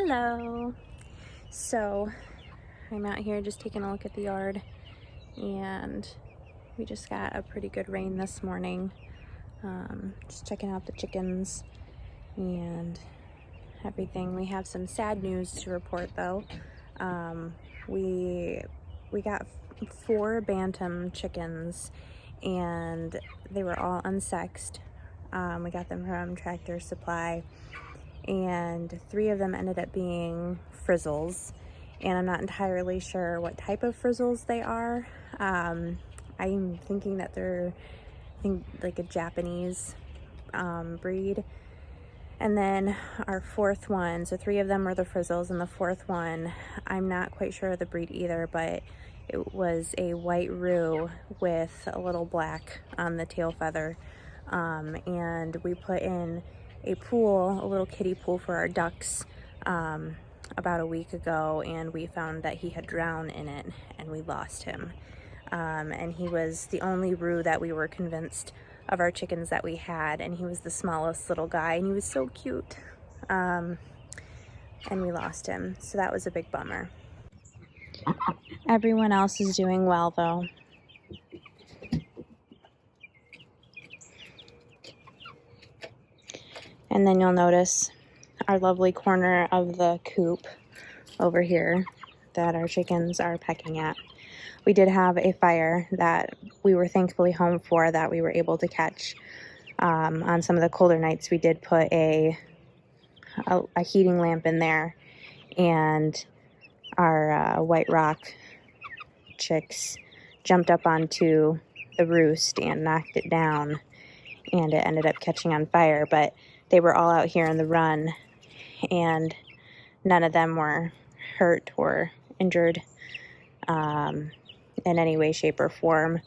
Hello. So I'm out here just taking a look at the yard, and we just got a pretty good rain this morning. Just checking out the chickens and everything. We have some sad news to report though. We got 4 bantam chickens and they were all unsexed. We got them from Tractor Supply, and 3 of them ended up being frizzles, and I'm not entirely sure what type of frizzles they are. I'm thinking that they're like a Japanese breed. And then our 4th one, so 3 of them were the frizzles, and the 4th one, I'm not quite sure of the breed either, but it was a white roux with a little black on the tail feather. And we put in a pool, a little kiddie pool for our ducks about a week ago, and we found that he had drowned in it and we lost him. And he was the only roux that we were convinced of our chickens that we had, and he was the smallest little guy, and he was so cute. And we lost him, so that was a big bummer. Everyone else is doing well though. And then you'll notice our lovely corner of the coop over here that our chickens are pecking at. We did have a fire that we were thankfully home for, that we were able to catch. On some of the colder nights, we did put a heating lamp in there, and our White Rock chicks jumped up onto the roost and knocked it down, and it ended up catching on fire. But they were all out here in the run, and none of them were hurt or injured in any way, shape, or form,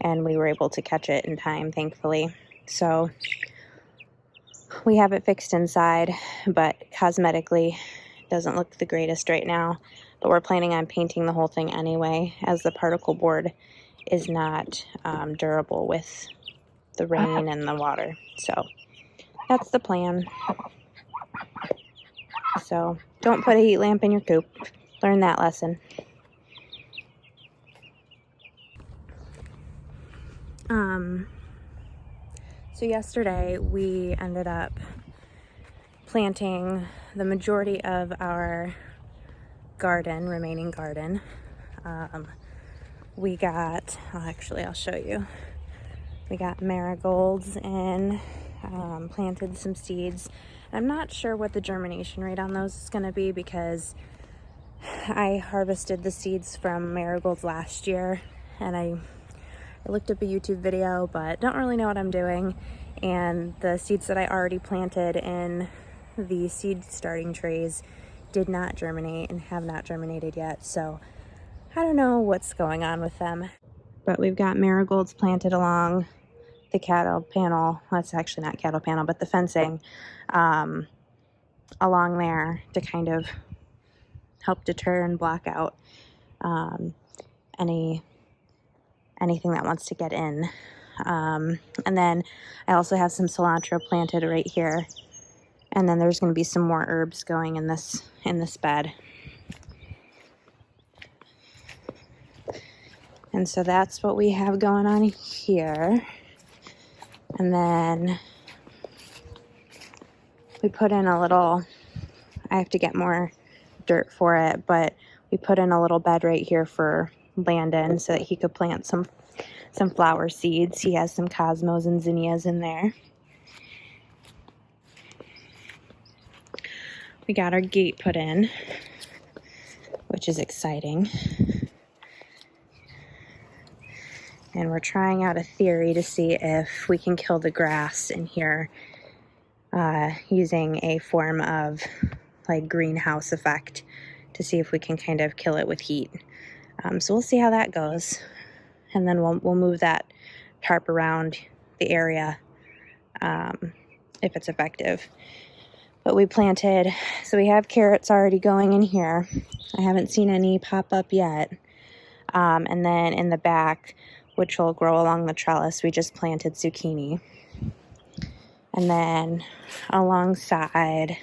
and we were able to catch it in time, thankfully. So we have it fixed inside, but cosmetically it doesn't look the greatest right now, but we're planning on painting the whole thing anyway, as the particle board is not durable with the rain and the water. So that's the plan. So don't put a heat lamp in your coop. Learn that lesson. So yesterday we ended up planting the majority of our remaining garden. We got, I'll show you. We got marigolds in, planted some seeds. I'm not sure what the germination rate on those is going to be, because I harvested the seeds from marigolds last year, and I looked up a YouTube video, but don't really know what I'm doing. And the seeds that I already planted in the seed starting trays did not germinate and have not germinated yet. So I don't know what's going on with them. But we've got marigolds planted along the cattle panel. Well, it's actually not cattle panel, but the fencing along there to kind of help deter and block out anything that wants to get in. And then I also have some cilantro planted right here, and then there's going to be some more herbs going in this bed. And so that's what we have going on here. And then we put in a little, I have to get more dirt for it, but we put in a little bed right here for Landon so that he could plant some flower seeds. He has some cosmos and zinnias in there. We got our gate put in, which is exciting. And we're trying out a theory to see if we can kill the grass in here using a form of like greenhouse effect, to see if we can kind of kill it with heat. So we'll see how that goes. And then we'll move that tarp around the area if it's effective. But we planted, so we have carrots already going in here. I haven't seen any pop up yet. And then in the back, which will grow along the trellis, we just planted zucchini. And then alongside,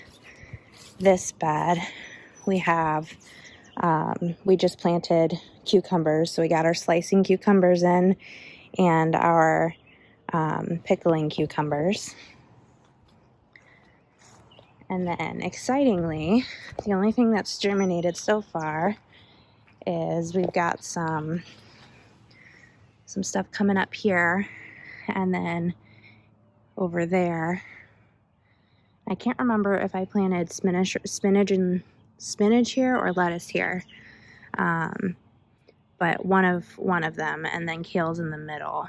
this bed, we have, we just planted cucumbers. So we got our slicing cucumbers in and our pickling cucumbers. And then, excitingly, the only thing that's germinated so far is we've got some stuff coming up here, and then over there, I can't remember if I planted spinach here or lettuce here, but one of them, and then kale's in the middle.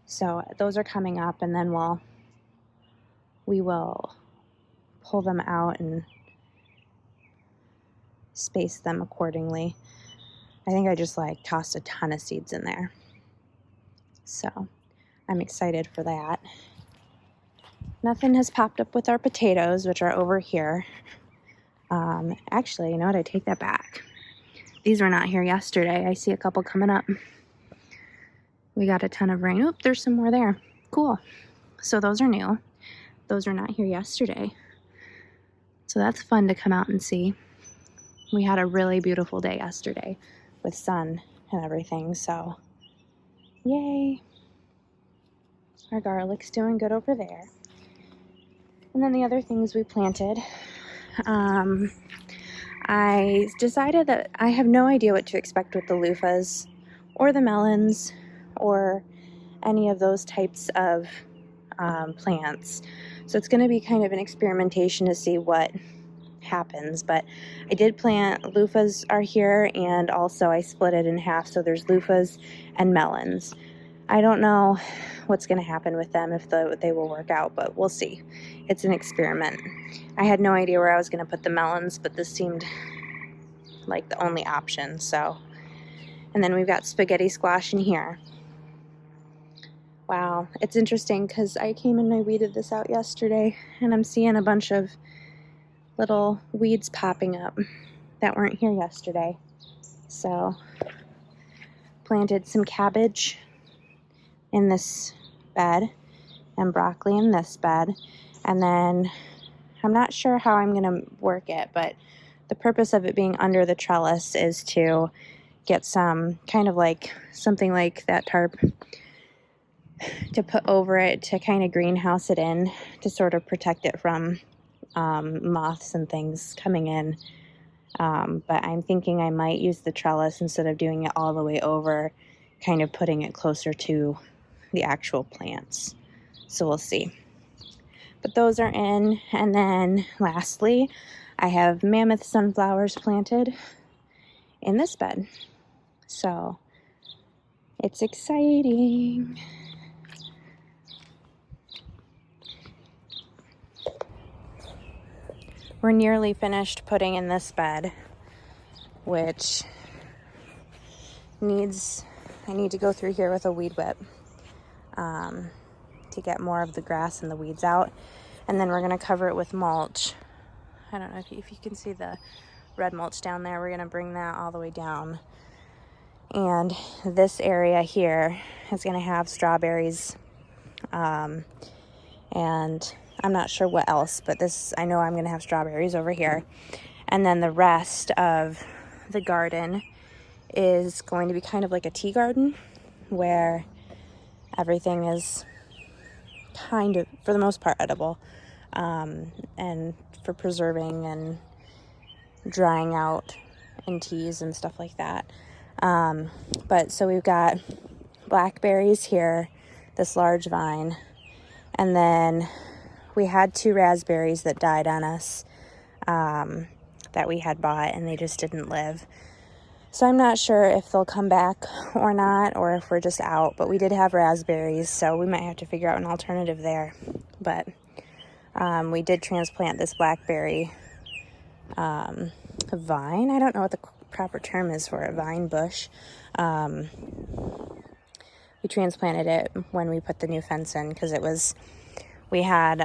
So those are coming up, and then we will pull them out and space them accordingly. I think I just like tossed a ton of seeds in there. So I'm excited for that. Nothing has popped up with our potatoes, which are over here. Actually, you know what? I take that back. These were not here yesterday. I see a couple coming up. We got a ton of rain. Oop, there's some more there. Cool. So those are new. Those were not here yesterday. So that's fun to come out and see. We had a really beautiful day yesterday with sun and everything, so yay. Our garlic's doing good over there. And then the other things we planted, I decided that I have no idea what to expect with the loofahs or the melons or any of those types of plants. So it's going to be kind of an experimentation to see what happens. But I did plant loofahs are here, and also I split it in half, so there's loofahs and melons. I don't know what's going to happen with them, if they will work out, but we'll see. It's an experiment. I had no idea where I was going to put the melons, but this seemed like the only option. So, and then we've got spaghetti squash in here. Wow, it's interesting because I came and I weeded this out yesterday, and I'm seeing a bunch of little weeds popping up that weren't here yesterday. So, planted some cabbage in this bed and broccoli in this bed, and then I'm not sure how I'm going to work it, but the purpose of it being under the trellis is to get some kind of like something like that tarp to put over it to kind of greenhouse it in to sort of protect it from moths and things coming in. But I'm thinking I might use the trellis instead of doing it all the way over, kind of putting it closer to the actual plants. So we'll see. But those are in. And then lastly, I have Mammoth Sunflowers planted in this bed. So it's exciting. We're nearly finished putting in this bed, which I need to go through here with a weed whip to get more of the grass and the weeds out. And then we're going to cover it with mulch. I don't know if you can see the red mulch down there. We're going to bring that all the way down. And this area here is going to have strawberries. And I'm not sure what else, but I know I'm going to have strawberries over here. And then the rest of the garden is going to be kind of like a tea garden, where everything is kind of, for the most part, edible, and for preserving and drying out in teas and stuff like that. But so we've got blackberries here, this large vine, and then we had 2 raspberries that died on us that we had bought, and they just didn't live. So I'm not sure if they'll come back or not, or if we're just out. But we did have raspberries, so we might have to figure out an alternative there. But we did transplant this blackberry vine. I don't know what the proper term is for it, vine bush. We transplanted it when we put the new fence in, because we had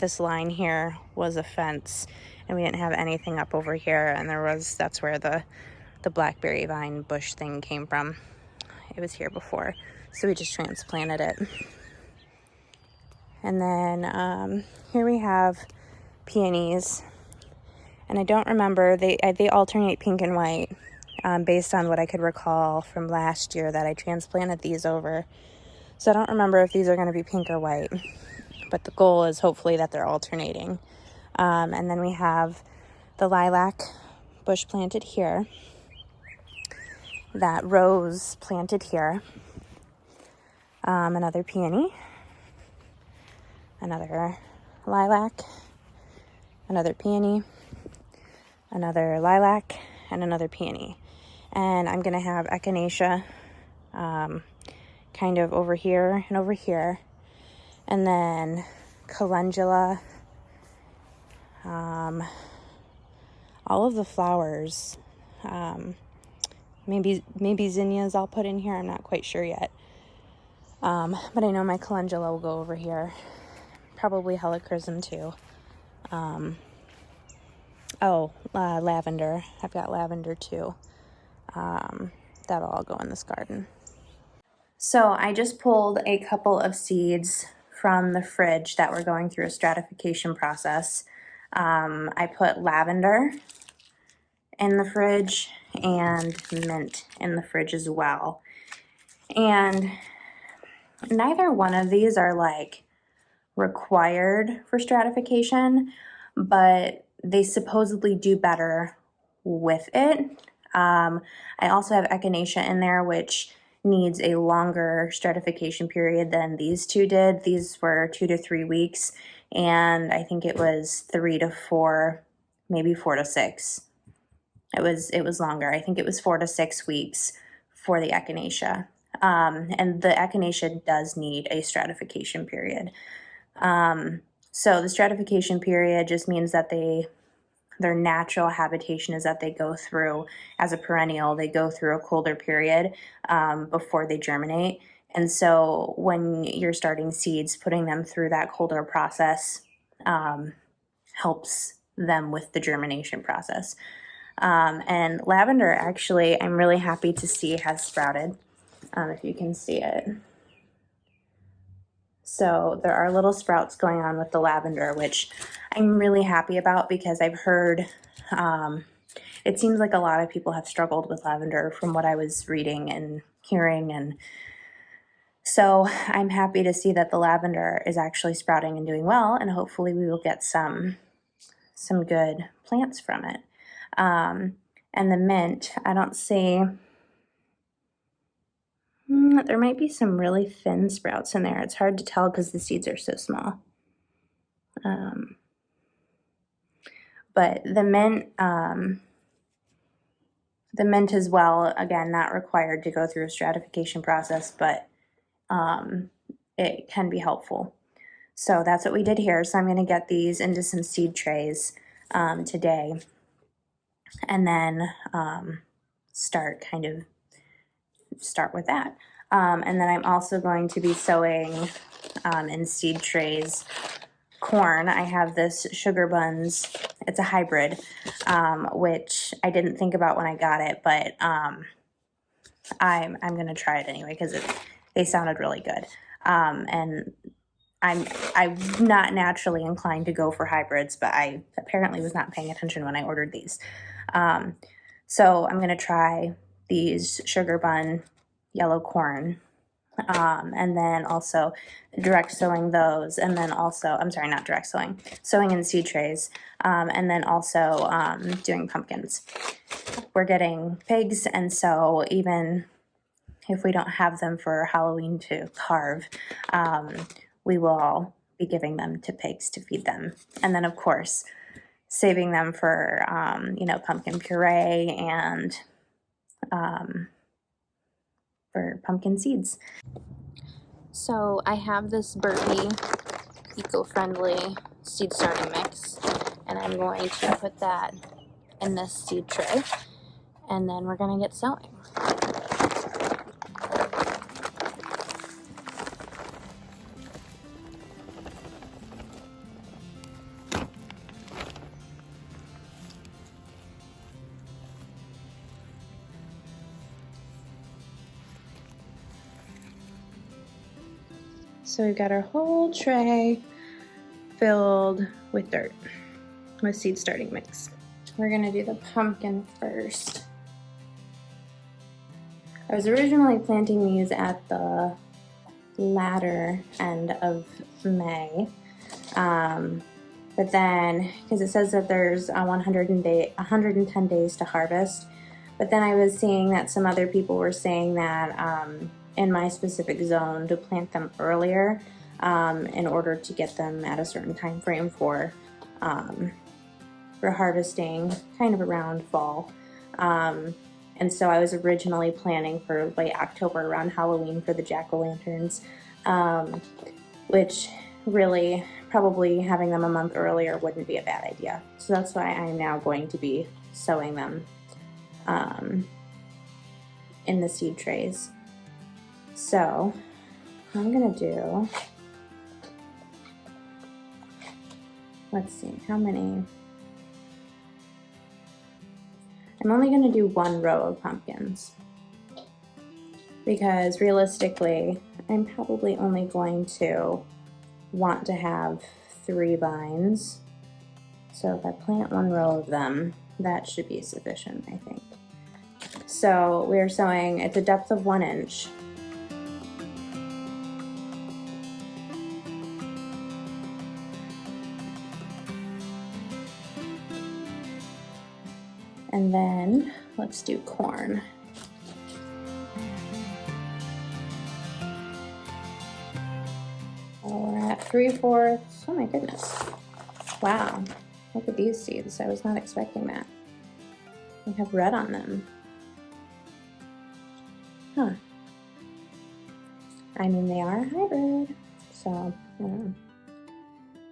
this line here was a fence, and we didn't have anything up over here, and that's where the blackberry vine bush thing came from. It was here before, so we just transplanted it. And then here we have peonies. And I don't remember, they alternate pink and white based on what I could recall from last year that I transplanted these over. So I don't remember if these are going to be pink or white, but the goal is hopefully that they're alternating. And then we have the lilac bush planted here, that rose planted here, another peony, another lilac, another peony, another lilac, and another peony. And I'm going to have echinacea kind of over here and over here. And then calendula, all of the flowers, maybe zinnias I'll put in here. I'm not quite sure yet. But I know my calendula will go over here. Probably helichrysum too. Lavender. I've got lavender too. That'll all go in this garden. So I just pulled a couple of seeds from the fridge that were going through a stratification process. I put lavender in the fridge and mint in the fridge as well. And neither one of these are like required for stratification, but they supposedly do better with it. I also have echinacea in there, which needs a longer stratification period than these two did. These were 2 to 3 weeks, and I think it was 3 to 4, maybe 4 to 6. It was longer. I think it was 4 to 6 weeks for the echinacea. And the echinacea does need a stratification period. So the stratification period just means that their natural habitation is that they go through, as a perennial, they go through a colder period before they germinate. And so when you're starting seeds, putting them through that colder process helps them with the germination process. And lavender, actually, I'm really happy to see has sprouted, if you can see it. So there are little sprouts going on with the lavender, which I'm really happy about because I've heard, it seems like a lot of people have struggled with lavender from what I was reading and hearing. And so I'm happy to see that the lavender is actually sprouting and doing well, and hopefully we will get some good plants from it. And the mint, I don't see, there might be some really thin sprouts in there. It's hard to tell because the seeds are so small. But the mint as well, again, not required to go through a stratification process, but it can be helpful. So that's what we did here. So I'm going to get these into some seed trays today, and then start with that. And then I'm also going to be sowing in seed trays corn. I have this Sugar Buns. It's a hybrid, which I didn't think about when I got it, but I'm going to try it anyway because they sounded really good. And I'm not naturally inclined to go for hybrids, but I apparently was not paying attention when I ordered these. So I'm going to try these Sugar Bun yellow corn, and then also direct sowing those, and then also, I'm sorry, not direct sowing, sowing in seed trays, and then also doing pumpkins. We're getting pigs, and so even if we don't have them for Halloween to carve, we will be giving them to pigs to feed them. And then, of course, saving them for, pumpkin puree and for pumpkin seeds. So I have this Bertie eco-friendly seed starting mix, and I'm going to put that in this seed tray, and then we're going to get sowing. So we've got our whole tray filled with dirt, with seed starting mix. We're gonna do the pumpkin first. I was originally planting these at the latter end of May, but then, because it says that there's 110 days to harvest, but then I was seeing that some other people were saying that in my specific zone to plant them earlier in order to get them at a certain time frame for harvesting, kind of around fall. And so I was originally planning for late October, around Halloween, for the jack-o'-lanterns, which really probably having them a month earlier wouldn't be a bad idea. So that's why I'm now going to be sowing them in the seed trays. So I'm gonna do, let's see, how many? I'm only gonna do one row of pumpkins because realistically, I'm probably only going to want to have 3 vines. So if I plant one row of them, that should be sufficient, I think. So we're sowing at a depth of 1 inch. And then let's do corn. We're at 3/4. Oh my goodness. Wow. Look at these seeds. I was not expecting that. They have red on them. Huh. I mean, they are hybrid. So,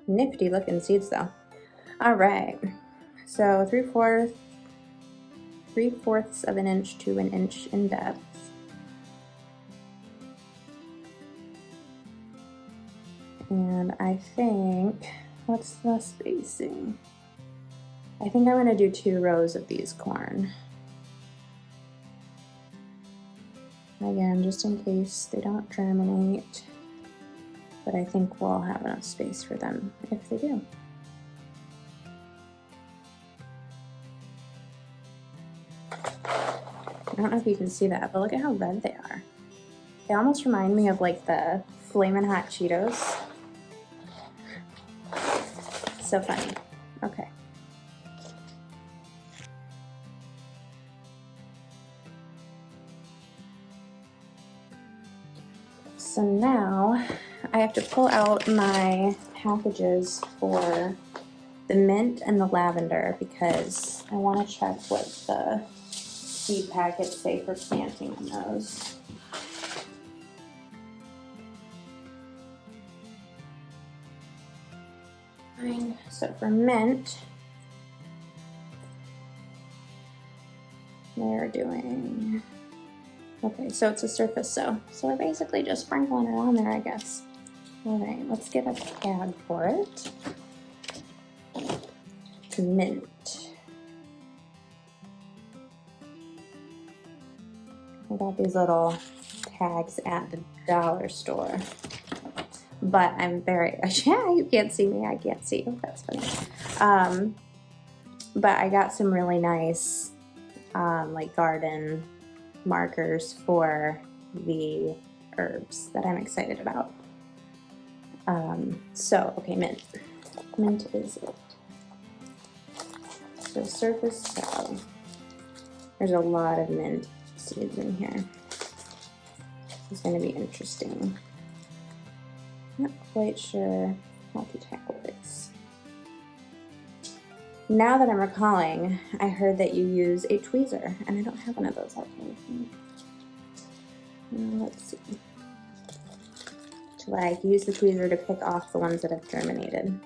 nifty looking seeds though. All right. So 3/4 of an inch to 1 inch in depth. And I think, what's the spacing? I think I'm gonna do 2 rows of these corn. Again, just in case they don't germinate, but I think we'll have enough space for them if they do. I don't know if you can see that, but look at how red they are. They almost remind me of like the Flamin' Hot Cheetos. So funny. Okay. So now I have to pull out my packages for the mint and the lavender because I want to check what the seed packets say for planting on those. Fine. So for mint, they're doing, okay, so it's a surface sow. So we're basically just sprinkling it on there, I guess. All right, let's get a tag for it. Mint. I got these little tags at the dollar store. But I'm very, yeah, you can't see me, I can't see you, that's funny. But I got some really nice, like garden markers for the herbs that I'm excited about. So, okay, mint. Mint is it. So surface sow. There's a lot of mint seeds in here. It's going to be interesting. Not quite sure how to tackle this. Now that I'm recalling, I heard that you use a tweezer, and I don't have one of those out here with me. Let's see. To like use the tweezer to pick off the ones that have germinated,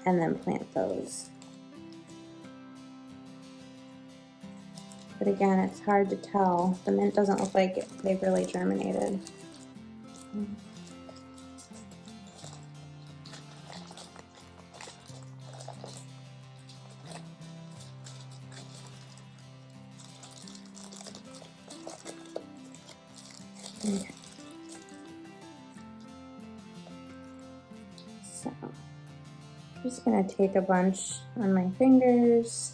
and then plant those. But again, it's hard to tell. The mint doesn't look like they've really germinated. Okay. just gonna take a bunch on my fingers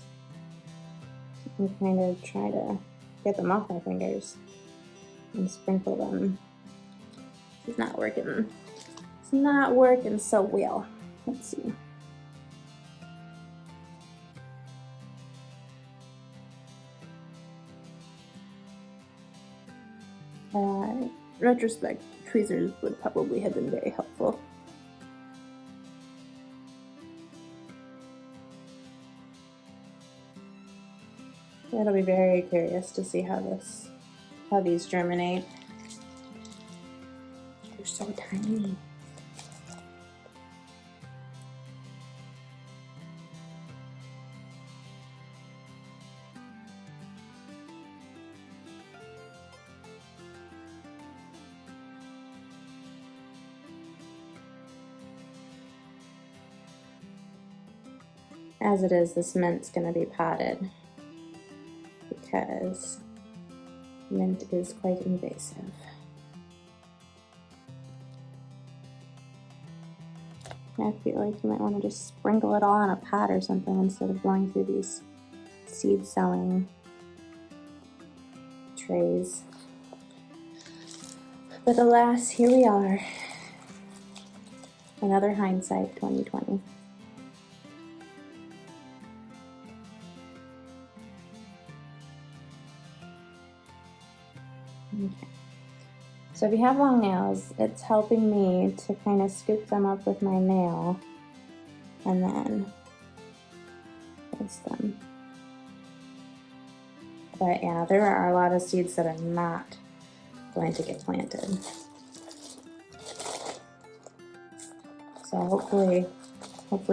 and kind of try to get them off my fingers and sprinkle them. It's not working. It's not working so well. Let's see. Retrospect, tweezers would probably have been very helpful. It'll be very curious to see how these germinate. They're so tiny. As it is, this mint's going to be potted because mint is quite invasive. I feel like you might want to just sprinkle it all in a pot or something instead of going through these seed sowing trays. But alas, here we are. Another hindsight 2020. Okay. So if you have long nails, it's helping me to kind of scoop them up with my nail and then place them. But yeah, there are a lot of seeds that are not going to get planted. So hopefully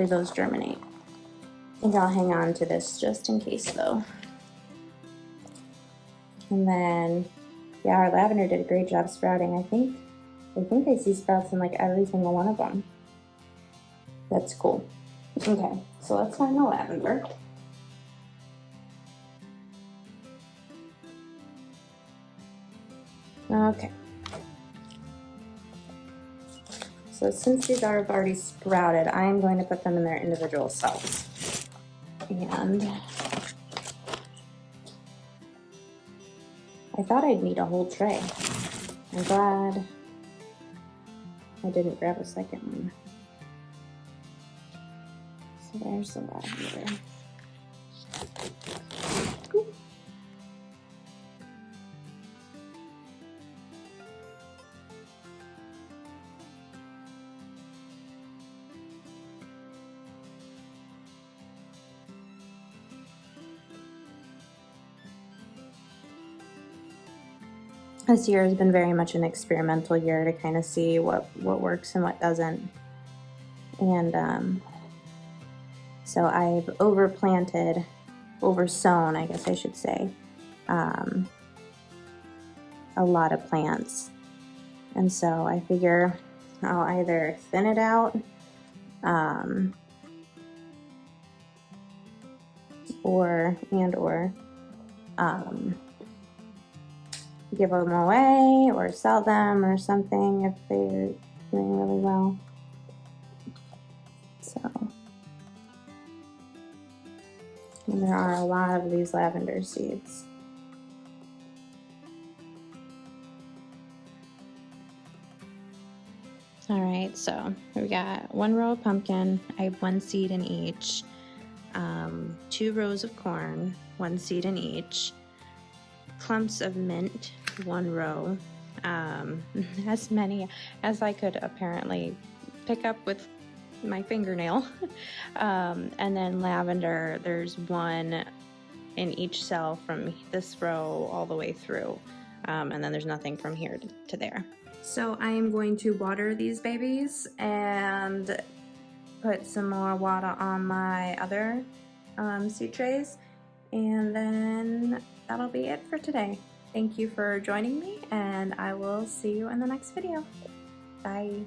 those germinate. I think I'll hang on to this just in case though. And then, yeah, our lavender did a great job sprouting. I think I see sprouts in like every single one of them. That's cool. Okay, so let's find the lavender. Okay. So since these are already sprouted, I'm going to put them in their individual cells. And I thought I'd need a whole tray. I'm glad I didn't grab a second one. So there's the lavender. This year has been very much an experimental year to kind of see what works and what doesn't. And so I've overplanted, oversown, I guess I should say, a lot of plants. And so I figure I'll either thin it out or give them away or sell them or something if they're doing really well. So, and there are a lot of these lavender seeds. All right, so we got one row of pumpkin. I have one seed in each. 2 rows of corn, 1 seed in each. Clumps of mint, 1 row. As many as I could apparently pick up with my fingernail. And then lavender, there's 1 in each cell from this row all the way through. And then there's nothing from here to there. So I am going to water these babies and put some more water on my other seed trays, and then that'll be it for today. Thank you for joining me, and I will see you in the next video. Bye.